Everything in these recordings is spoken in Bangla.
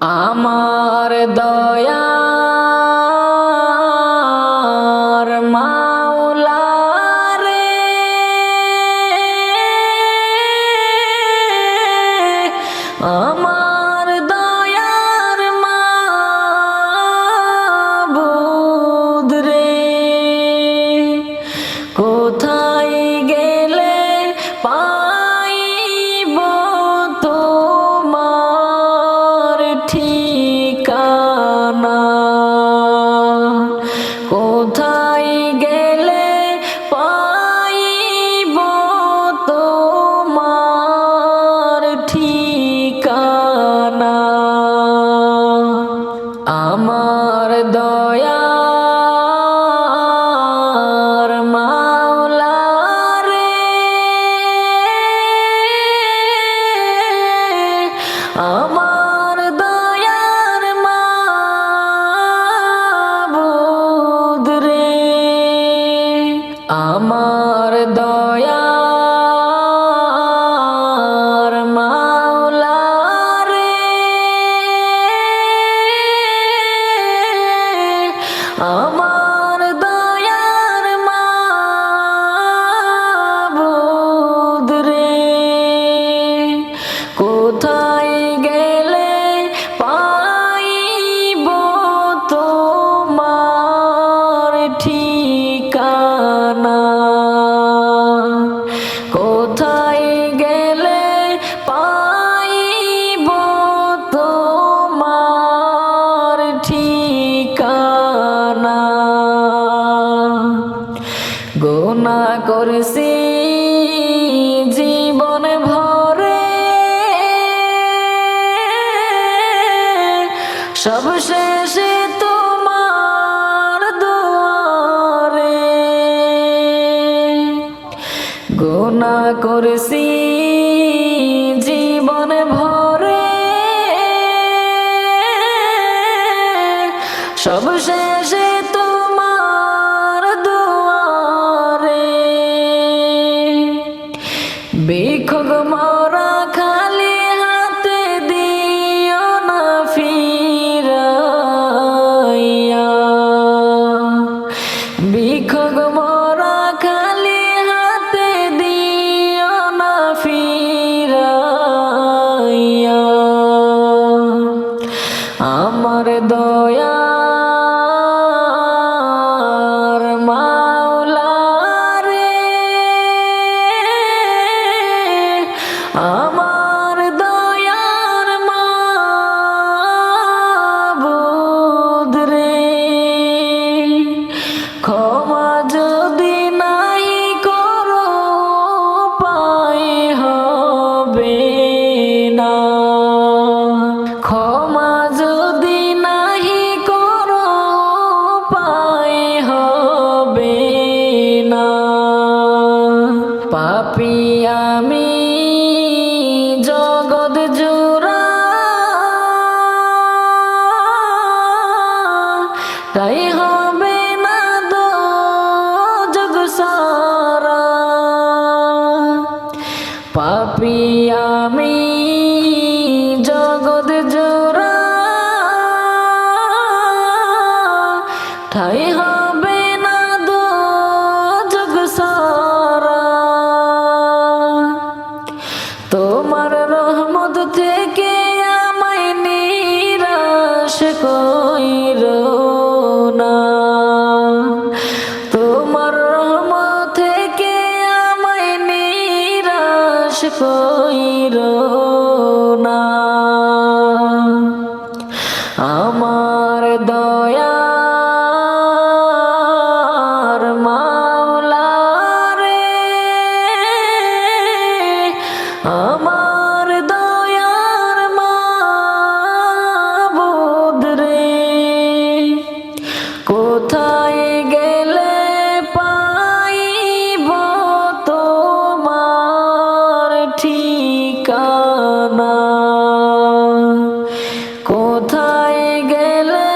আমার দয়ার মাওলা রে, আমার দয়ার মাবুদ রে, কোথায় গেলে পাইব তোমার ঠিকানা, কোথায় গেলে পাইব তোমার ঠিকানা। আমার দয়ার মাওলা রে, আমার দয়ার মাবুদ রে, আমার দয়ার মাওলা রে, আমার দয়ার মাবুদ রে, কোথায় গেলে পাইব তোমার ঠিকানা, কোথায় গেলে পাইব তোমার ঠিকানা। গুনাহ করছি জীবন ভরে, সব শেষে তোমার দুয়ারে, গুনাহ করছি জীবন ভরে, সব শেষে তোমার দুয়ারে, ভিক্ষুক মরা খালি হাতে দিও না ফিরাইয়া, ভিক্ষুক মরা খালি হাতে দিও না ফিরাইয়া। আমার দয়ার মাওলা রে, আমার দয়ার মাবুদ রে, ক্ষমা যদি নাই করো পাই হবে না, ক্ষমা যদি নাহি করো পাই হবে না। পাপী আমি জগৎ জোড়া, তাই হবে না দোজখ সারা, পাপী আমি জগৎ জোড়া, ঠাই হবে না দোজখ সারা। তোমার রহমত থেকে আমায় নিরাশ কইরো না, তোমার রহমত থেকে আমায় নিরাশ কইরো না। আমার দয়ার মাওলা রে, আমার দয়ার মাবুদ রে, কোথায় গেলে পাইব তোমার ঠিকানা, কোথায় গেলে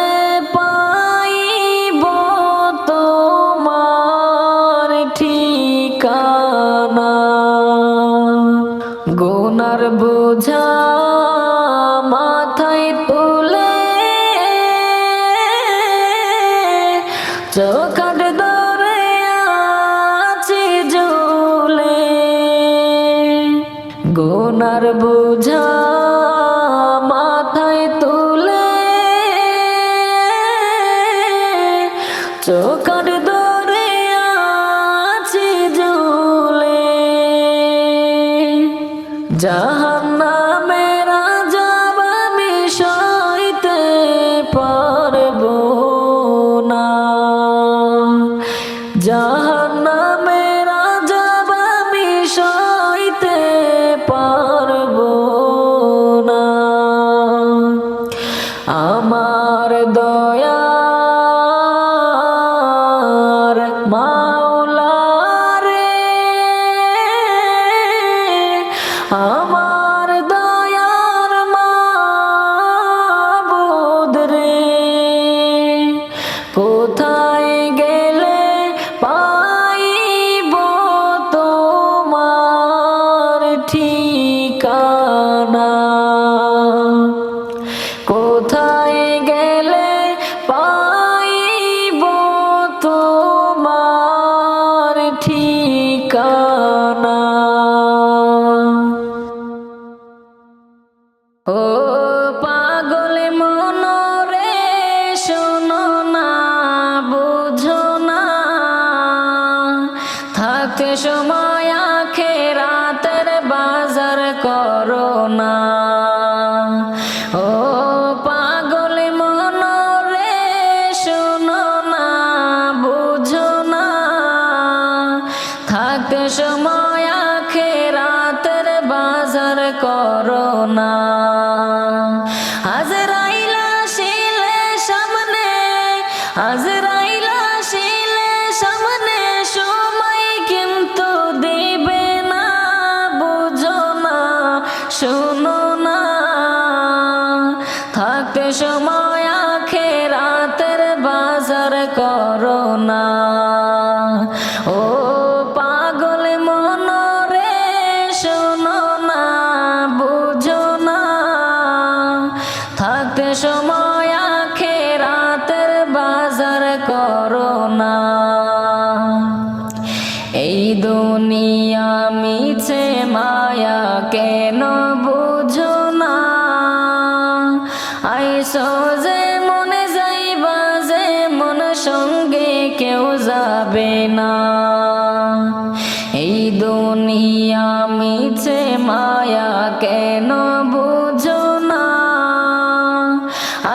আমার দয়ার মাওলা রে, আমার দয়ার মাবুদ রে, কোথায় গেলে পাইব তোমার ঠিকানা, কোথায় গেলে পাইব তোমার ঠিকানা। ও পাগল মনরে শোনো না, বুঝো না, থাকতে সময় আখিরাতের বাজার করো না। ও পাগল মনরে শোনো না, বুঝো না, থাকতে সময় আখিরাতের বাজার করো না। আজরাইল আসিলে সামনে, আজরাইল আসিলে সামনে, সময় কিন্তু দিবে না, বুঝো না, শোনো না, থাকতে সময় আখিরাতের বাজার করো না। ও পাগল মনরে শোনো না, বুঝো না, থাকতে সময় আখিরাতের বাজার করো না। এই দুনিয়া মিছে মায়া কেন বুঝো না, আইসো যে মনে যাইবা যে মন সঙ্গে কেউ যাবে না। এই দুনিয়া মিছে মায়া কেন বুঝো না,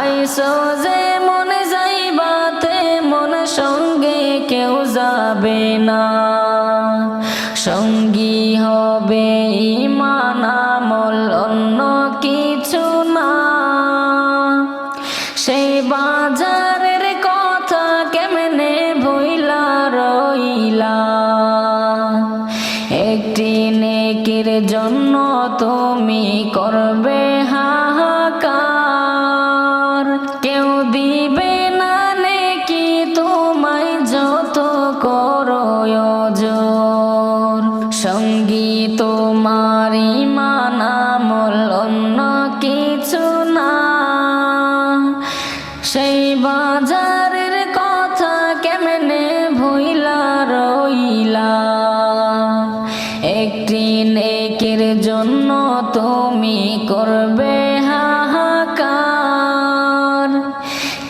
আইসো যে মনে যাইবাতে মন সঙ্গে কেউ যাবে না। সঙ্গী হবে ঈমান আমল অন্য কিছু না, সেই বাজারের কথা কেমনে ভুইলা রইলা। একটি নেকির জন্য তুমি করবে হাহাকার, কেউ দিবে না নেকি তোমায় যত করো ওজর। সঙ্গী তোমার ঈমান আমল অন্য কিছু না, সেই বাজারের কথা কেমনে ভুইলা রইলা। একটি নেকির জন্য তুমি করবে হাহাকার,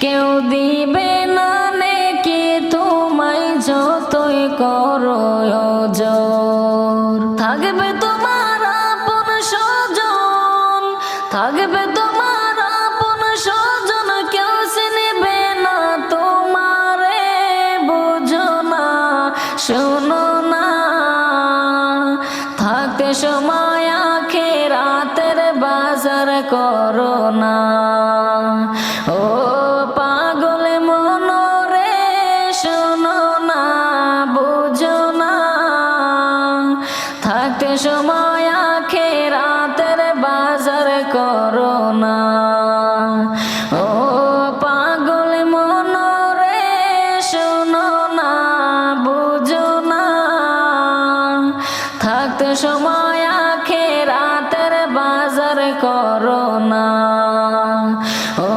কেউ দিবে না নেকি তোমায় যতই করো ওজর। থাকবে তোমার আপন স্বজন, থাকবে তোমার আপন স্বজন, কেউ চিনবে না তোমারে, বুঝো না, শোনো না, থাকতে সময় আখিরাতের বাজার করো না। ও পাগল মনরে শোনো না, বুঝো না, থাকতে সময় আখিরাতের বাজার করো না। ও পাগল মনরে শোনো না, বুঝো না, থাকতে সময় আখিরাতের বাজার করো না। ও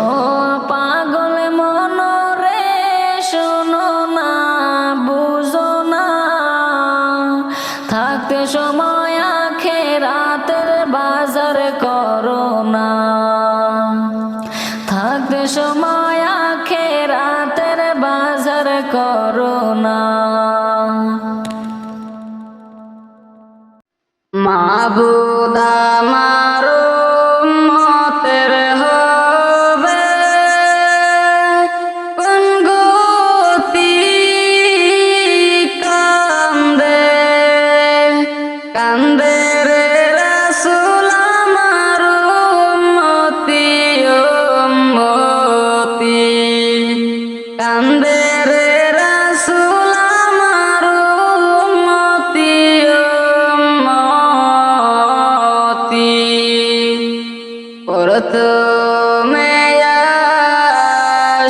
পাগল মনরে শোনো না, বুঝো না, থাকতে সময় আখিরাতের বাজার করো না। থাকতে সময় আখিরাতের বাজার করো না। মাবুদ আমার উম্মতের হবে কোন গতি, কান্দে কান্দে রে রাসূল আমার উম্মতি উম্মত।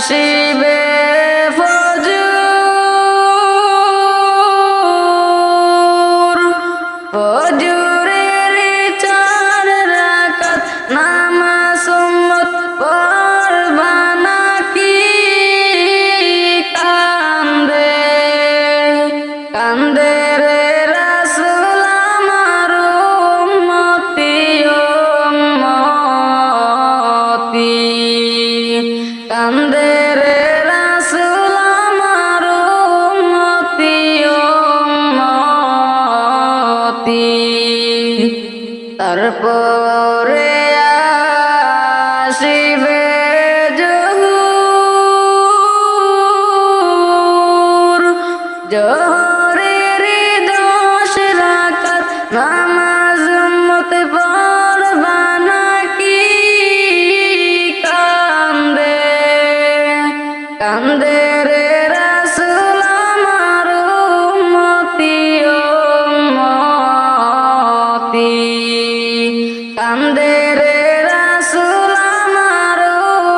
আসিবে ফজরের 4 রাকাত নামাজ উম্মত পড়বা নাকি? কান্দে কান্দে রে রাসূল আমার উম্মতি উম্মতি, কান্দে রে রাসূল আমার উম্মতি উম্মতি। তারপরে আসিবে জোহর, জোহরের 10 রাকাত নামাজ উম্মত পড়বা নাকি? কান্দে কান্দে রে রাসূল আমার উম্মতি উম্মতি, কান্দে রে রাসূল আমার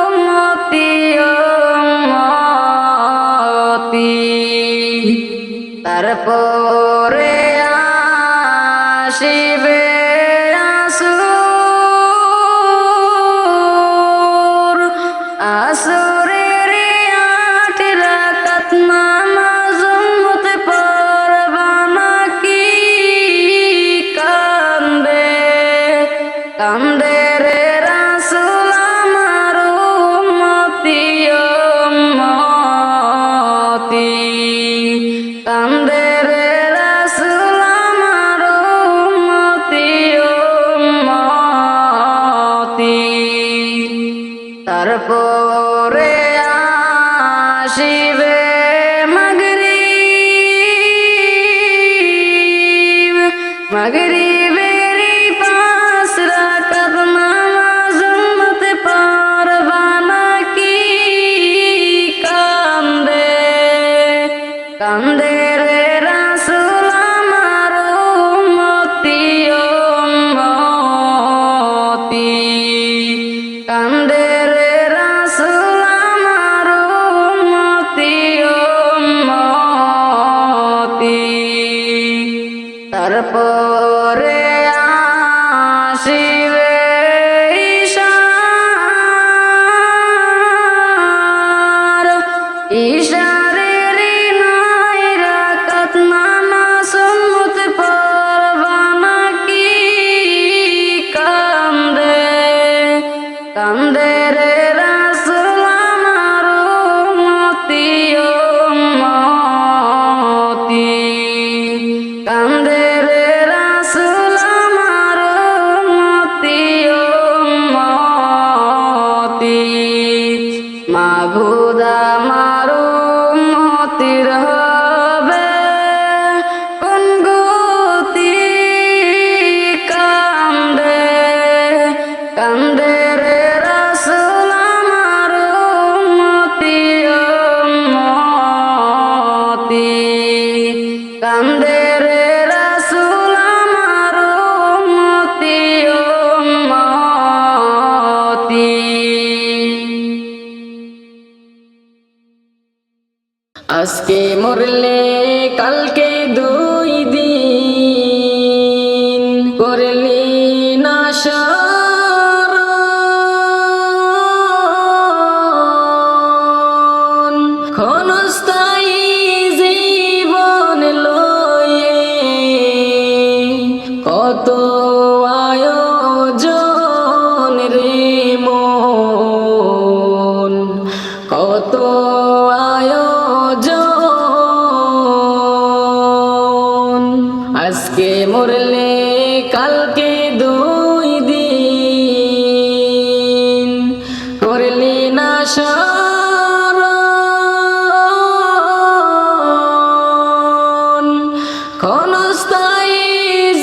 উম্মতি উম্মতি। তারপরে আসিবে আসর, আসরের 8 রাকাত নামাজ উম্মত পড়বা নাকি? কান্দে কান্দে রে রাসূল আমার উম্মতি উম্মতি, কান্দে রে রাসূল আমার উম্মতি উম্মতি। তারপরে আসিবে মাগরিব, মাগরিবের 5 রাকাত নামাজ উম্মত পড়বা নাকি? কান্দে কান্দে রে রাসূল আমার উম্মতি উম্মতি, কান্দে রে রাসূল আমার উম্মতি উম্মতি। তারপরে আসিবে ইশার, ইশারের 9 রাকাত নামাজ উম্মত পড়বা নাকি? কান্দে কান্দে রে রাসূল আমার উম্মতি উম্মতি, কান্দে রে রাসূল আমার উম্মতি উম্মতি। মাবুদ আমার উম্মতির হবে কোন গতি? কান্দে কান্দে রে রাসূল আমার উম্মতি উম্মতি, কান্দে রে রাসূল আমার উম্মতি উম্মতি। আজকে মরলে কালকে 2 দিন, করলি না স্মরণ, ক্ষণস্থায়ী জীবন লয়ে কত আয়োজন রে মন, কত আয়োজন। আজকে মরলে কালকে 2 দিন, করলি না স্মরণ, ক্ষণস্থায়ী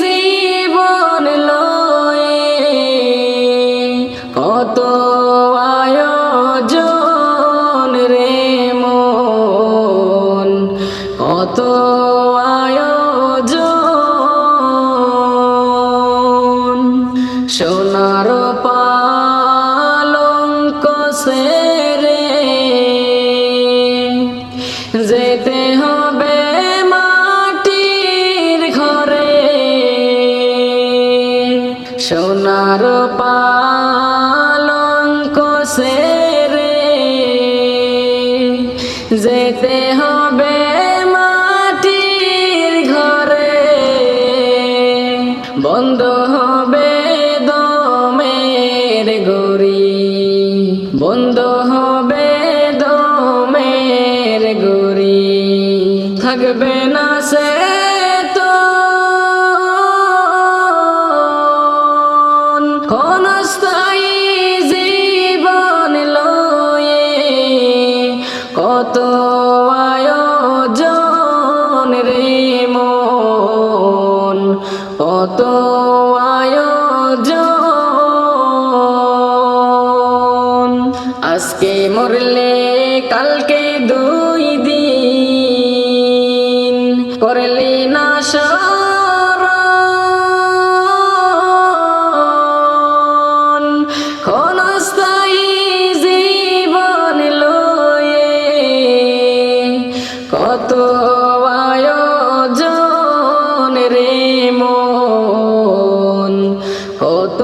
জীবন লয়ে কত আয়োজন রে মন, কত আয়োজন। সোনার পালঙ্ক সেরে যেতে হবে মাটির ঘরে, বন্ধ হবে দমের গড়ি, বন্ধ হবে দমের গড়ি, থাকবে না সে তো ক্ষণস্থায়ী জীবন লয়ে, কত আয়োজন রে মন, কত আয়োজন। আজকে মরলে কালকে 2 দিন, করলি না স্মরণ, ক্ষণস্থায়ী জীবন লয়ে, কত আয়োজন রে মন, কত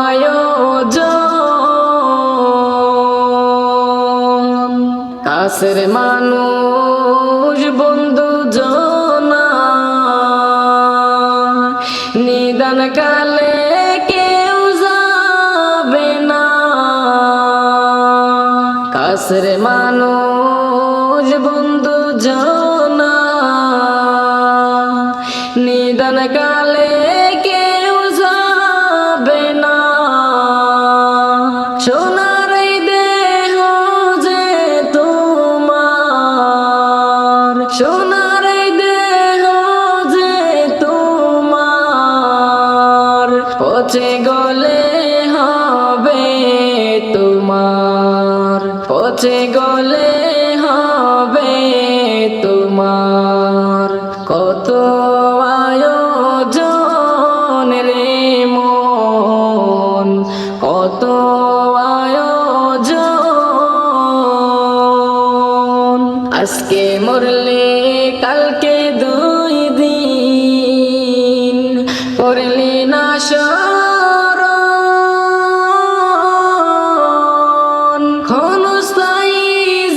আয়োজন। কাছের মানুষ বন্ধু জনা, নিদান কালে কেউ যাবে না, কাছের মানুষ বন্ধু জনা, নিদান কালে কেউ যাবে না। সোনার এই দেহ যে তোমার, সোনার এই দেহ যে তোমার, পচে গলে হবে তোমার, পচে গলে হবে তোমার, কত আয়োজন রে মন, কত আয়োজন। আজকে মরলে কালকে 2 দিন, করলি না স্মরণ, ক্ষণস্থায়ী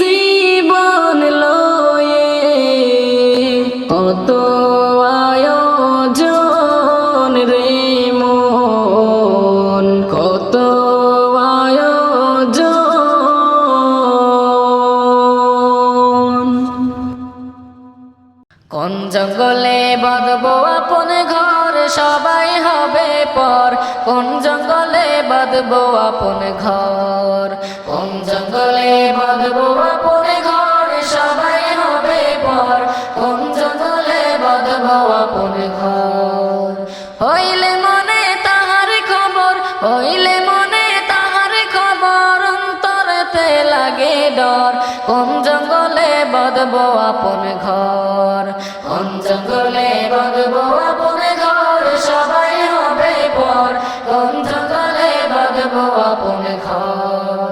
জীবন লয়ে, কত আয়োজন রে মন, কত আয়োজন। কোন জঙ্গলে বাঁধবো আপন ঘর, সবাই হবে পর, কোন জঙ্গলে বাঁধবো আপন ঘর, কোন জঙ্গলে বাঁধবো আপন ঘর, সবাই হবে পর, কোন জঙ্গলে বাঁধবো আপন ঘর। হইলে মনে তাহার খবর, হইলে মনে তাহার খবর, অন্তরেতে লাগে ডর, কোন জঙ্গলে বাঁধবো আপন ঘর, কোন জঙ্গলে বাঁধবো আপন ঘর, সবাই হবে পর, কোন জঙ্গলে বাঁধবো আপন ঘর।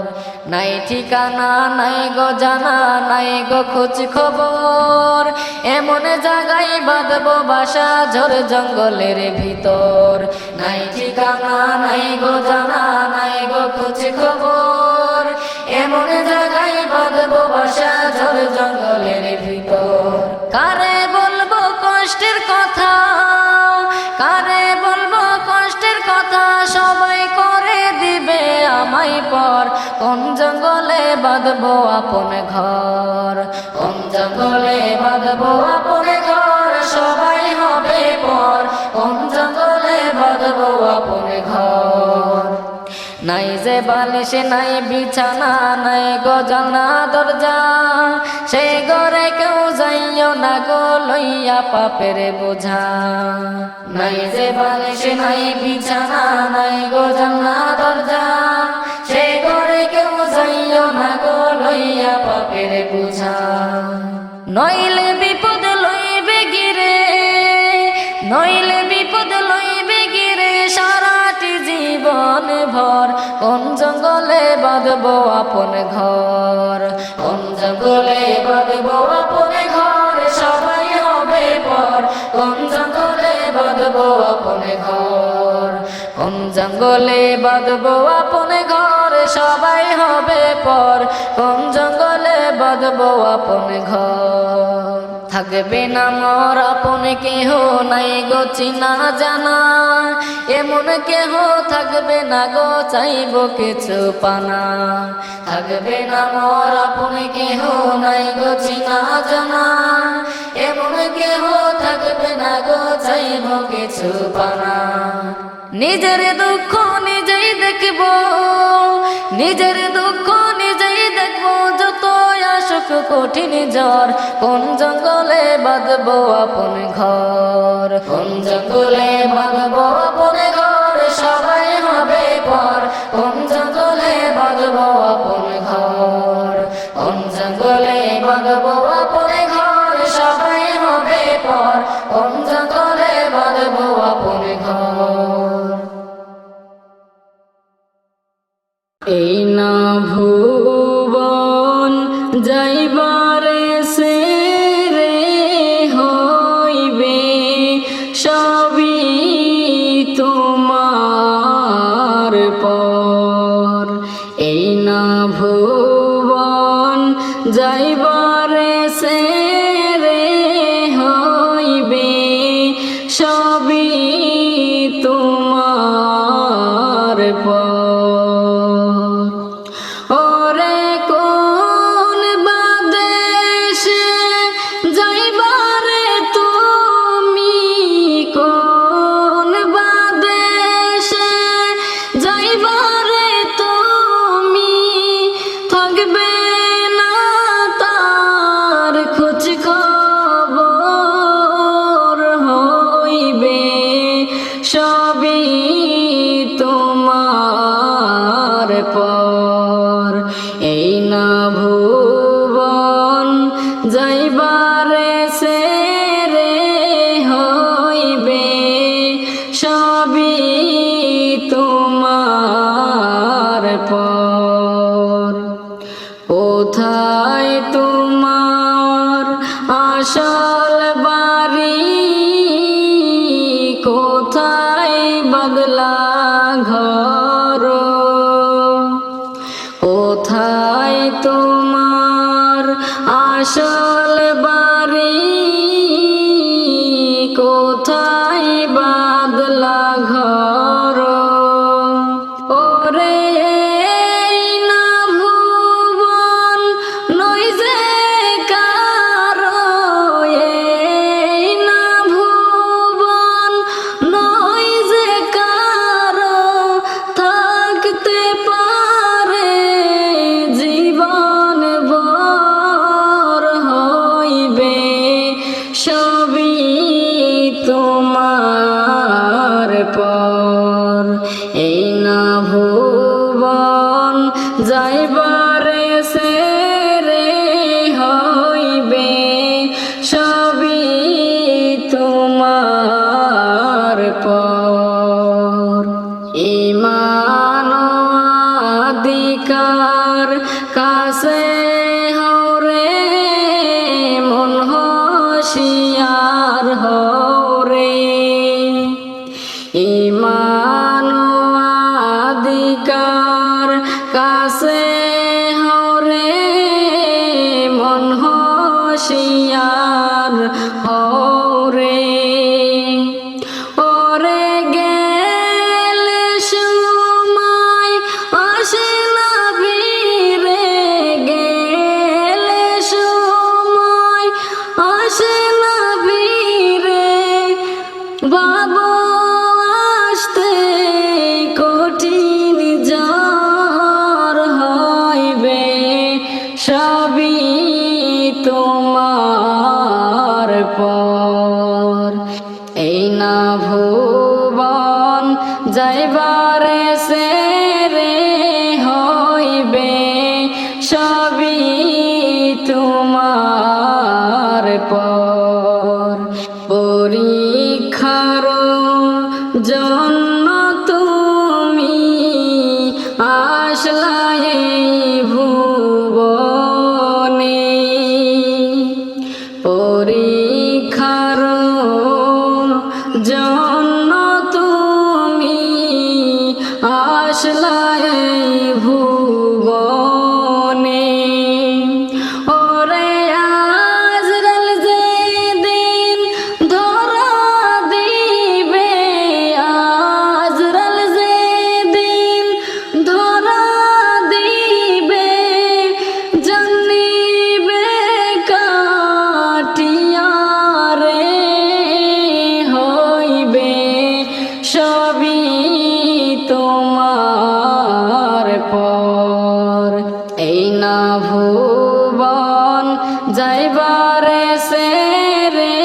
নাই ঠিকানা নাই গো জানা, নাই গো খোঁজ খবর, এমন জায়গায় বাঁধবো বাসা ঝড় জঙ্গলের ভিতর। নাই ঠিকানা নাই গো জানা, নাই গো খোঁজ খবর, এমন জায়গায় বাঁধবো বাসা ঝড় জঙ্গলের ভিতর। কারে বলবো কষ্টের কথা, কারে বলবো কষ্টের কথা, সবাই করে দিবে আমায় পর, কোন জঙ্গলে বাঁধবো আপন ঘর, কোন জঙ্গলে বাঁধবো আপন ঘর, সবাই হবে পর, কোন জঙ্গলে বাঁধবো আপন ঘর। নাই যে বালিশ নাই বিছানা, নাই গো জানা দরজা, সেই ঘরে কেউ যাইও না গো লইয়া পাপের বোঝা। নাই যে বালিশ নাই বিছানা, নাই গো জানা দরজা, সেই ঘরে কেউ যাইও না গো লইয়া পাপের বোঝা। নইলে বিপদ লইবে গিরে, নইলে বিপদ লইবে গিরে, সারাটি জীবন ভর, কোন জঙ্গলে বাঁধবো আপন ঘর, কোন জঙ্গলে বাঁধবো আপন ঘর, সবাই হবে পর, কোন জঙ্গলে বাঁধবো আপন ঘর, কোন জঙ্গলে বাঁধবো আপন ঘর, সবাই হবে পর, কোন জঙ্গলে বাঁধবো আপন ঘর। থাকবে না মোর আপন কেহ নাই গো চিনা জানা, এমন কেহ থাকবে না গো চাইব কিছু পানা। থাকবে না মোর আপন কেহ নাই গো চিনা জানা, এমন কেহ থাকবে না গো চাইব কিছু পানা। নিজের দুঃখ নিজেই দেখব, নিজের দুঃখ নিজেই দেখব, যত আসুক কঠিন জ্বর। কোন জঙ্গলে বাঁধবো আপন ঘর, কোন জঙ্গলে বাঁধবো আপন ঘর, সবাই হবে পর। কোন জঙ্গলে বাঁধবো আপন ঘর, কোন জঙ্গলে বাঁধবো আপন ঘর, সবাই হবে পর। কোন জঙ্গলে বাঁধবো আপন ঘর। এই না ভুবন যাইবারে সে রে হইবে, সবই তোমার পর। এই না ভুবন যাইবারে সে রে হইবে, সবই তোমার পর। ওরে কোন বাদেশে যাইবারে তুমি, কোন বাদেশে যাইবারে তুমি, থাকবে না তার খোঁজ খবর হইবে, সবই তোমার পর। এই না ভুবন যাইবারে সে রে হইবে, সবই তোমার পর। কোথায় তোমার আসল বাড়ি, কোথায় বাদলা ঘর, কোথায় তোমার আসল বাড়ি, কোথায় বাদলা ঘর। ওরে এই না ভুবন নই যে কারো, এই না ভুবন নই যে কারো, থাকতে পারে জীবন ভর হইবে, সবই তোমার পর। এই না ভুবন যাইবারে সে রে হইবে, সবই তোমার পর। ঈমান অধিকার কাছে হরে, মন হুঁশিয়ার হরে। ঈমান অধিকার কাছে হরে, মন হুঁশিয়ার হরে। ওরে গেলে সময় আসে না ফিরে, গেলে সময় আসে না ফিরে, বাবু আসতে কঠিন জ্বর হইবে, সবই তোমার পর। এই না ভুবন যাইবারে সে রে হইবে, সবই তোমার পর। পরীক্ষার জন্য তুমি আসলা এই ভুবনে, পরীক্ষার জন্য তুমি আসলা এই ভুবনে। এই না ভুবন যাইবারে সে রে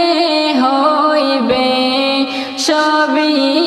হইবে সবই